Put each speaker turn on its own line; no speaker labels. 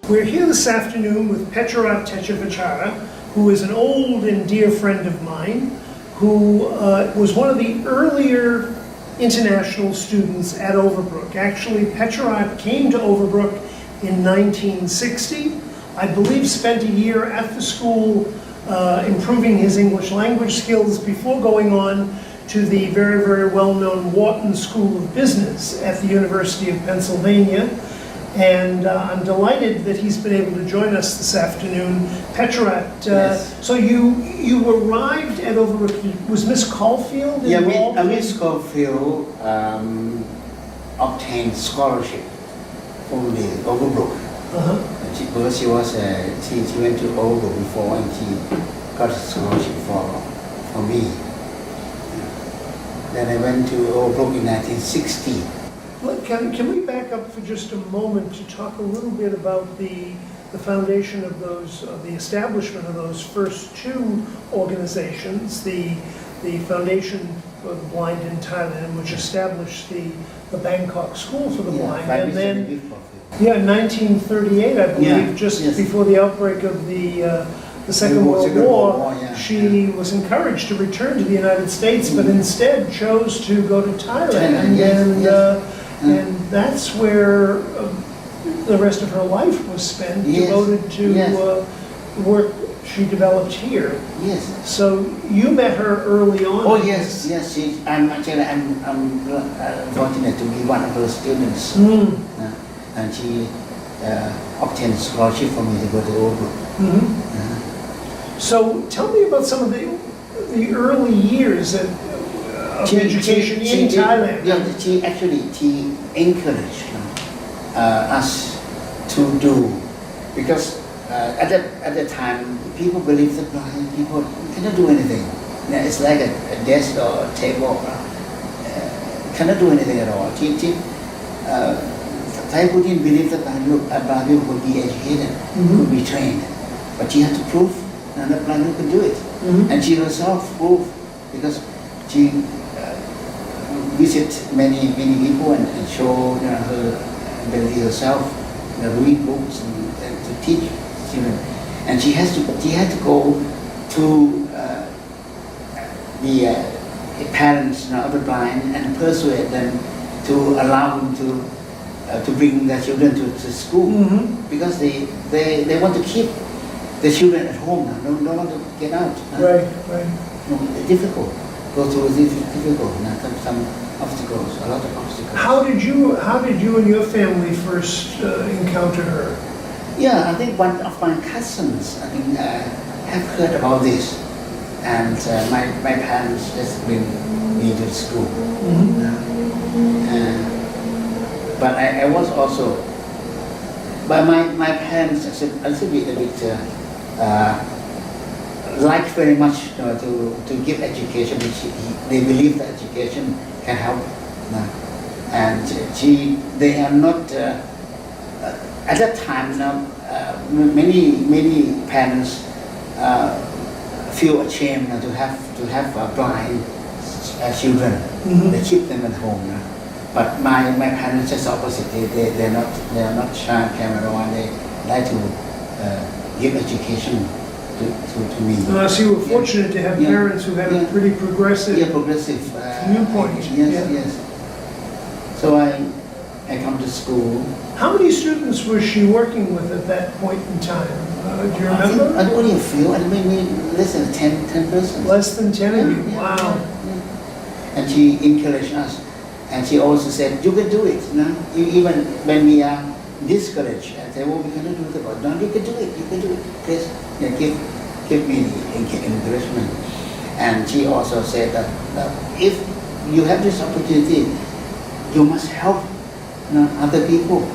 We're here this afternoon with Pecharat Techavachara, who is an old and dear friend of mine, who was one of the earlier international students at Overbrook. Actually, Pecharat came to Overbrook in 1960. I believe spent a year at the school improving his English language skills before going on to the very, very well-known Wharton School of Business at the University of Pennsylvania. And I'm delighted that he's been able to join us this afternoon. Pecharat,
Yes.
so you arrived at Overbrook. Was Miss Caulfield involved?
Miss Caulfield obtained scholarship from the Overbrook. Because she went to Overbrook before and she got a scholarship for me. Then I went to Overbrook in 1960.
Can we back up for just a moment to talk a little bit about the foundation of those, the establishment of those first two organizations, the Foundation for the Blind in Thailand, which established the Bangkok School for the Blind, and then, 1938, I believe, just before the outbreak of the Second World War, she was encouraged to return to the United States, but instead chose to go to Thailand, and that's where the rest of her life was spent, devoted to work she developed here.
Yes.
So you met her early on.
Oh yes. I'm fortunate to be one of her students, and she obtained a scholarship for me to go to Overbrook.
So tell me about some of the early years of education in Thailand.
She encouraged us to do, because at that time people believe that blind people cannot do anything. It's like a desk or a table, cannot do anything at all. Thai people didn't believe that blind people would be educated, could be trained, but she had to prove that blind people could do it, and she herself proved, because she visit many people and show her ability herself, read books and to teach children. And she had to go to the parents of the blind and persuade them to allow them to bring their children to school, because they want to keep the children at home now. Don't want to get out.
Right.
It's difficult. Go through difficult. Some obstacles, a lot of obstacles.
How did you and your family first encounter her?
Yeah, I think one of my cousins, have heard about this, and my parents just bring me to school. But I was also, but my parents also be a bit like very much to give education, which they believe that education can help. And they are not, at that time, many parents feel ashamed to have blind children. They keep them at home. But my parents just opposite. They are not shy camera. They like to give education to me.
So you were fortunate to have parents who had a pretty progressive viewpoint.
Yes. So I come to school.
How many students was she working with at that point in time? Do you remember?
I think only a few, maybe less than 10 persons.
Less than 10 of you? Wow.
And she encouraged us. And she also said, you can do it. Even when we are discouraged, I say, we cannot do it. But no, you can do it. Please give me encouragement. And she also said that if you have this opportunity, you must help other people.